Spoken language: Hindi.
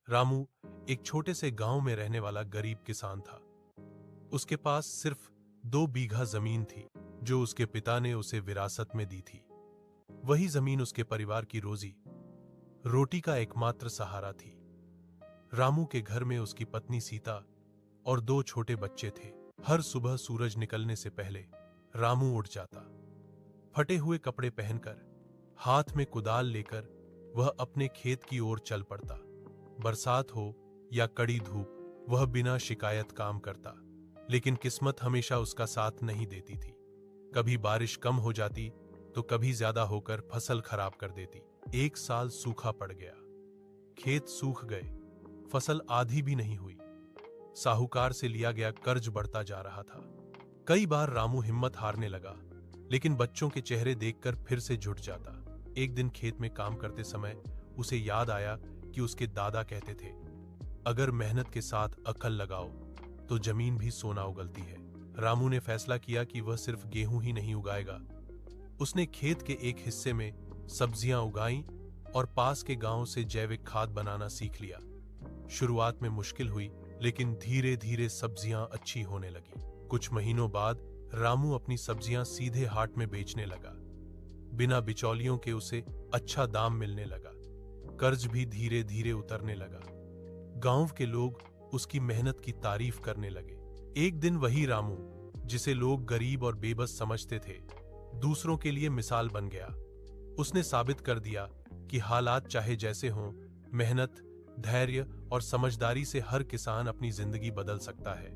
रामू एक छोटे से गांव में रहने वाला गरीब किसान था। उसके पास सिर्फ 2 बीघा जमीन थी जो उसके पिता ने उसे विरासत में दी थी। वही जमीन उसके परिवार की रोजी रोटी का एकमात्र सहारा थी। रामू के घर में उसकी पत्नी सीता और 2 छोटे बच्चे थे। हर सुबह सूरज निकलने से पहले रामू उठ जाता। फटे हुए कपड़े पहनकर, हाथ में कुदाल लेकर वह अपने खेत की ओर चल पड़ता। बरसात हो या कड़ी धूप, वह बिना शिकायत काम करता। लेकिन किस्मत हमेशा उसका साथ नहीं देती थी। कभी बारिश कम हो जाती तो कभी ज्यादा होकर फसल खराब कर देती। एक साल सूखा पड़ गया, खेत सूख गए, फसल आधी भी नहीं हुई। साहूकार से लिया गया कर्ज बढ़ता जा रहा था। कई बार रामू हिम्मत हारने लगा, लेकिन बच्चों के चेहरे देखकर फिर से जुट जाता। एक दिन खेत में काम करते समय उसे याद आया कि उसके दादा कहते थे, अगर मेहनत के साथ अकल लगाओ तो जमीन भी सोना उगलती है। रामू ने फैसला किया कि वह सिर्फ गेहूं ही नहीं उगाएगा। उसने खेत के एक हिस्से में सब्जियां उगाईं और पास के गांव से जैविक खाद बनाना सीख लिया। शुरुआत में मुश्किल हुई, लेकिन धीरे धीरे सब्जियां अच्छी होने लगी। कुछ महीनों बाद रामू अपनी सब्जियां सीधे हाट में बेचने लगा। बिना बिचौलियों के उसे अच्छा दाम मिलने लगा। कर्ज भी धीरे धीरे उतरने लगा। गांव के लोग उसकी मेहनत की तारीफ करने लगे। एक दिन वही रामू, जिसे लोग गरीब और बेबस समझते थे, दूसरों के लिए मिसाल बन गया। उसने साबित कर दिया कि हालात चाहे जैसे हों, मेहनत, धैर्य और समझदारी से हर किसान अपनी जिंदगी बदल सकता है।